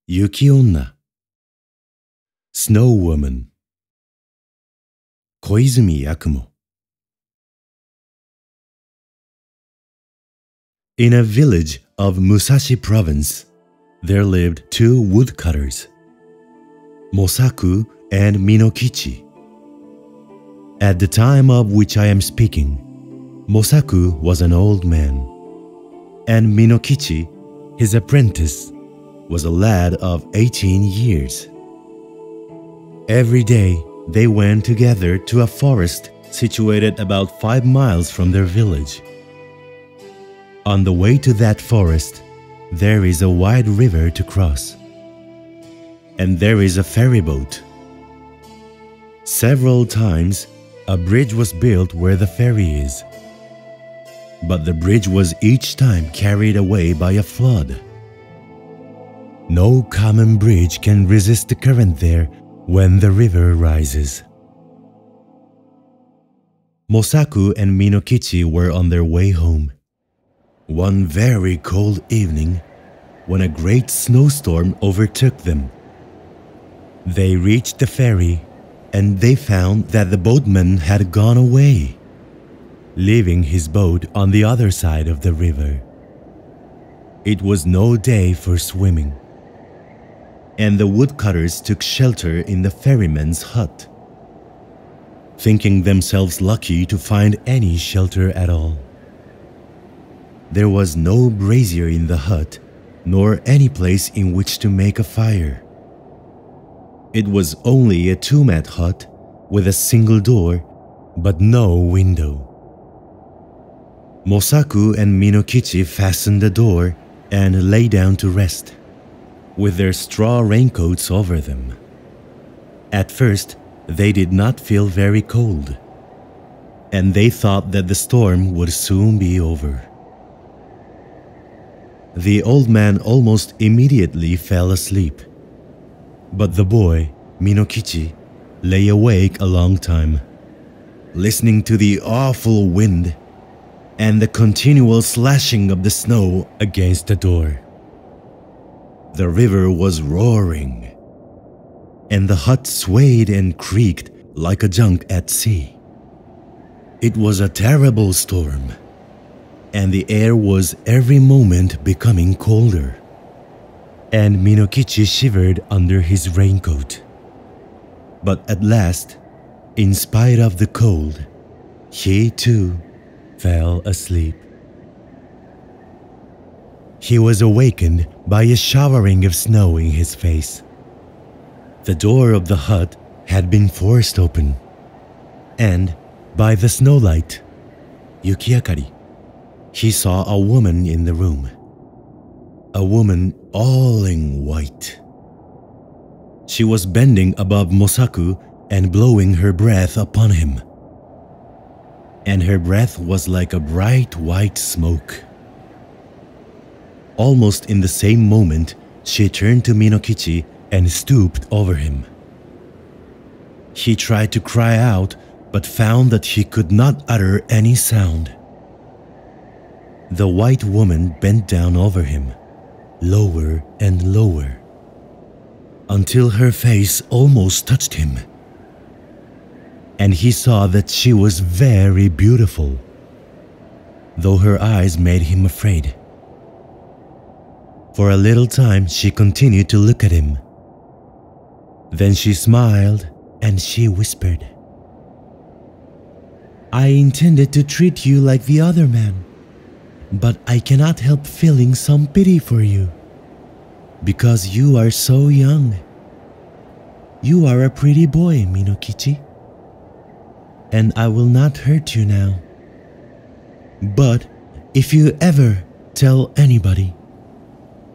Yuki-Onna, Snow Woman, Koizumi Yakumo. In a village of Musashi Province, there lived two woodcutters, Mosaku and Minokichi. At the time of which I am speaking, Mosaku was an old man, and Minokichi, his apprentice, was a lad of 18 years. Every day they went together to a forest situated about 5 miles from their village. On the way to that forest, there is a wide river to cross, and there is a ferry boat. Several times, a bridge was built where the ferry is, but the bridge was each time carried away by a flood. No common bridge can resist the current there when the river rises. Mosaku and Minokichi were on their way home. One very cold evening, when a great snowstorm overtook them. They reached the ferry, and they found that the boatman had gone away, leaving his boat on the other side of the river. It was no day for swimming, and the woodcutters took shelter in the ferryman's hut, thinking themselves lucky to find any shelter at all. There was no brazier in the hut, nor any place in which to make a fire. It was only a two-mat hut with a single door, but no window. Mosaku and Minokichi fastened the door and lay down to rest, with their straw raincoats over them. At first, they did not feel very cold, and they thought that the storm would soon be over. The old man almost immediately fell asleep, but the boy, Minokichi, lay awake a long time, listening to the awful wind and the continual slashing of the snow against the door. The river was roaring, and the hut swayed and creaked like a junk at sea. It was a terrible storm, and the air was every moment becoming colder, and Minokichi shivered under his raincoat. But at last, in spite of the cold, he too fell asleep. He was awakened by a showering of snow in his face. The door of the hut had been forced open, and by the snowlight, Yuki-Akari, he saw a woman in the room. A woman all in white. She was bending above Mosaku and blowing her breath upon him, and her breath was like a bright white smoke. Almost in the same moment, she turned to Minokichi and stooped over him. He tried to cry out, but found that he could not utter any sound. The white woman bent down over him, lower and lower, until her face almost touched him, and he saw that she was very beautiful, though her eyes made him afraid. For a little time she continued to look at him. Then she smiled and she whispered, "I intended to treat you like the other man, but I cannot help feeling some pity for you, because you are so young. You are a pretty boy, Minokichi, and I will not hurt you now. But if you ever tell anybody,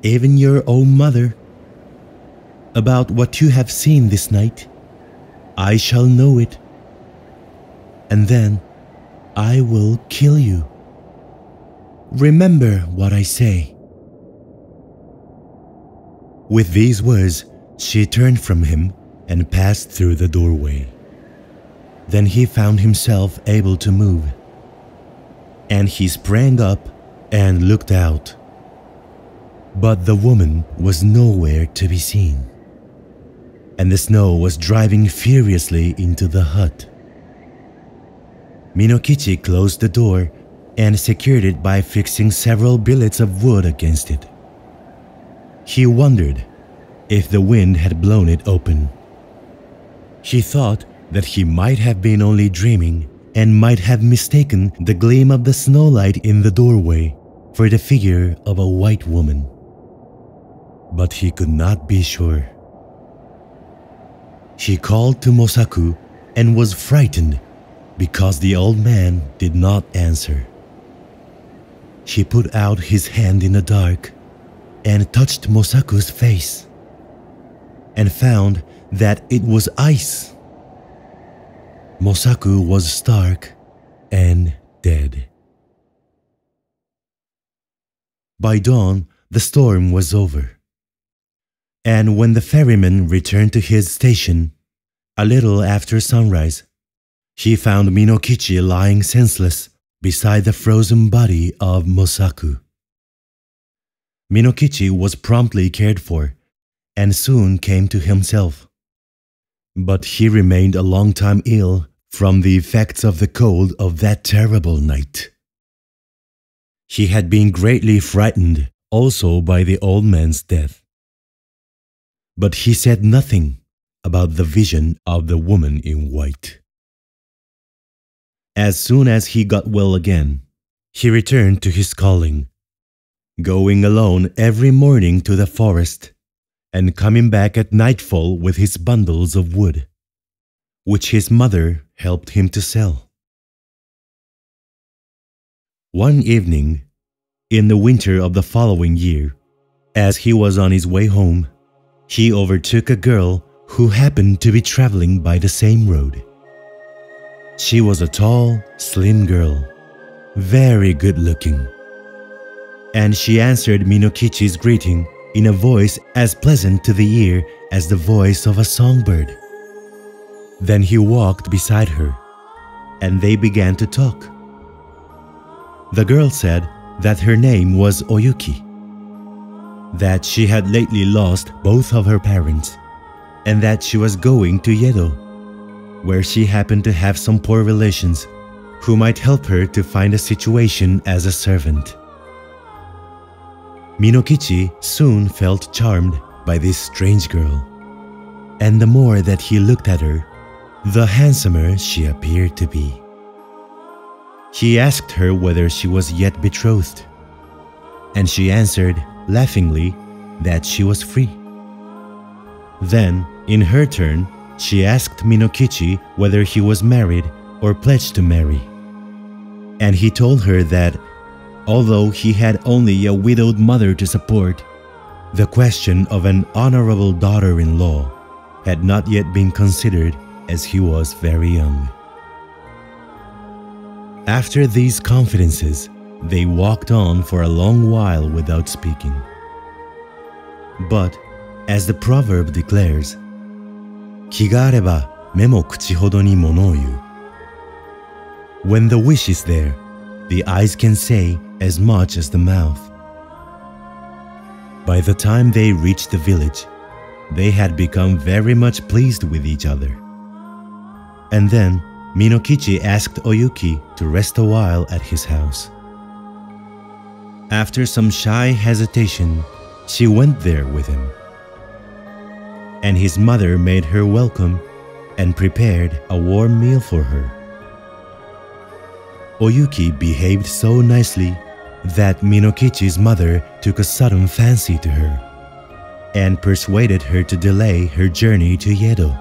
even your own mother, about what you have seen this night, I shall know it, and then I will kill you. Remember what I say." With these words, she turned from him and passed through the doorway. Then he found himself able to move, and he sprang up and looked out. But the woman was nowhere to be seen, and the snow was driving furiously into the hut. Minokichi closed the door and secured it by fixing several billets of wood against it. He wondered if the wind had blown it open. He thought that he might have been only dreaming and might have mistaken the gleam of the snowlight in the doorway for the figure of a white woman. But he could not be sure. He called to Mosaku and was frightened because the old man did not answer. He put out his hand in the dark and touched Mosaku's face and found that it was ice. Mosaku was stark and dead. By dawn, the storm was over, and when the ferryman returned to his station, a little after sunrise, he found Minokichi lying senseless beside the frozen body of Mosaku. Minokichi was promptly cared for and soon came to himself, but he remained a long time ill from the effects of the cold of that terrible night. He had been greatly frightened also by the old man's death, but he said nothing about the vision of the woman in white. As soon as he got well again, he returned to his calling, going alone every morning to the forest and coming back at nightfall with his bundles of wood, which his mother helped him to sell. One evening, in the winter of the following year, as he was on his way home, he overtook a girl who happened to be traveling by the same road. She was a tall, slim girl, very good-looking, and she answered Minokichi's greeting in a voice as pleasant to the ear as the voice of a songbird. Then he walked beside her, and they began to talk. The girl said that her name was Oyuki, that she had lately lost both of her parents, and that she was going to Yedo, where she happened to have some poor relations who might help her to find a situation as a servant. Minokichi soon felt charmed by this strange girl, and the more that he looked at her, the handsomer she appeared to be. He asked her whether she was yet betrothed, and she answered laughingly that she was free. Then, in her turn, she asked Minokichi whether he was married or pledged to marry, and he told her that although he had only a widowed mother to support, the question of an honorable daughter-in-law had not yet been considered as he was very young. After these confidences, they walked on for a long while without speaking. But, as the proverb declares, 気があれば目も口ほどに物を言う. When the wish is there, the eyes can say as much as the mouth. By the time they reached the village, they had become very much pleased with each other. And then Minokichi asked Oyuki to rest a while at his house. After some shy hesitation, she went there with him, and his mother made her welcome and prepared a warm meal for her. Oyuki behaved so nicely that Minokichi's mother took a sudden fancy to her and persuaded her to delay her journey to Yedo.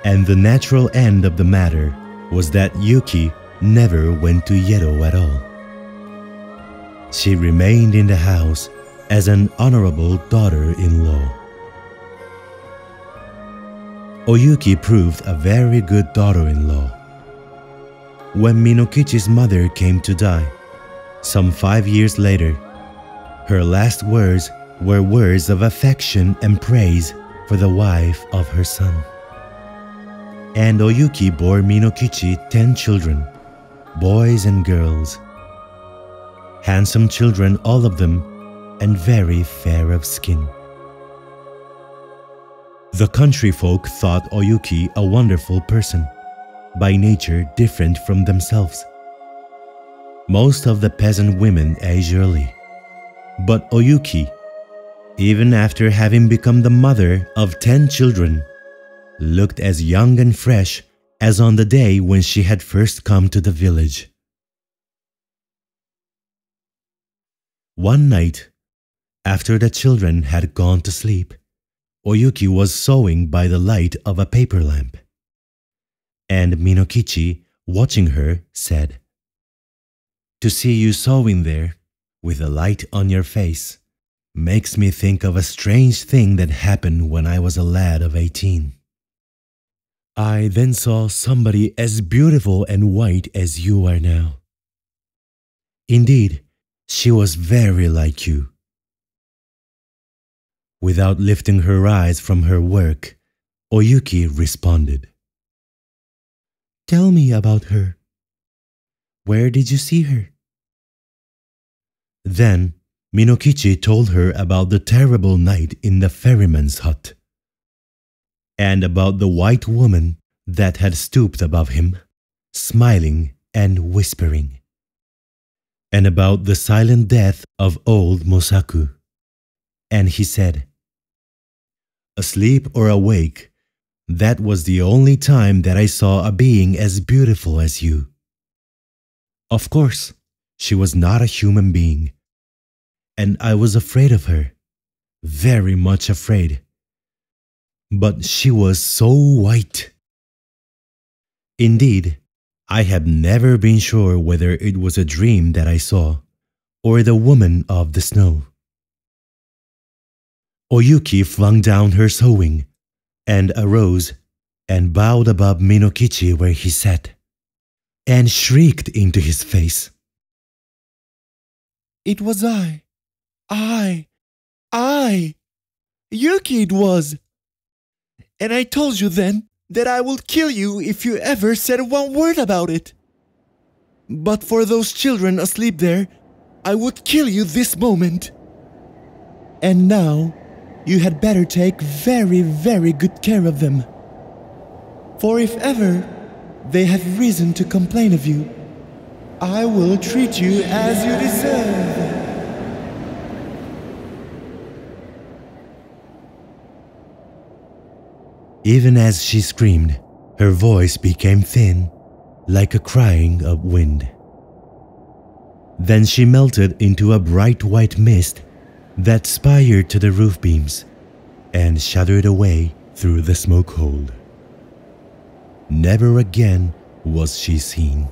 And the natural end of the matter was that Yuki never went to Yedo at all. She remained in the house as an honorable daughter-in-law. Oyuki proved a very good daughter-in-law. When Minokichi's mother came to die, some 5 years later, her last words were words of affection and praise for the wife of her son. And Oyuki bore Minokichi 10 children, boys and girls. Handsome children, all of them, and very fair of skin. The country folk thought Oyuki a wonderful person, by nature different from themselves. Most of the peasant women age early, but Oyuki, even after having become the mother of 10 children, looked as young and fresh as on the day when she had first come to the village. One night, after the children had gone to sleep, Oyuki was sewing by the light of a paper lamp. And Minokichi, watching her, said, "To see you sewing there, with a light on your face, makes me think of a strange thing that happened when I was a lad of 18. I then saw somebody as beautiful and white as you are now. Indeed, she was very like you." Without lifting her eyes from her work, Oyuki responded, "Tell me about her. Where did you see her?" Then Minokichi told her about the terrible night in the ferryman's hut, and about the white woman that had stooped above him, smiling and whispering, and about the silent death of old Mosaku. And he said, "Asleep or awake, that was the only time that I saw a being as beautiful as you. Of course, she was not a human being, and I was afraid of her, very much afraid. But she was so white. Indeed, I have never been sure whether it was a dream that I saw, or the woman of the snow." Oyuki flung down her sewing, and arose, and bowed above Minokichi where he sat, and shrieked into his face, "It was I, Yuki it was! And I told you then that I would kill you if you ever said one word about it. But for those children asleep there, I would kill you this moment. And now, you had better take very, very good care of them. For if ever they have reason to complain of you, I will treat you as you deserve." Even as she screamed, her voice became thin, like a crying of wind. Then she melted into a bright white mist that spired to the roof beams and shuddered away through the smoke hole. Never again was she seen.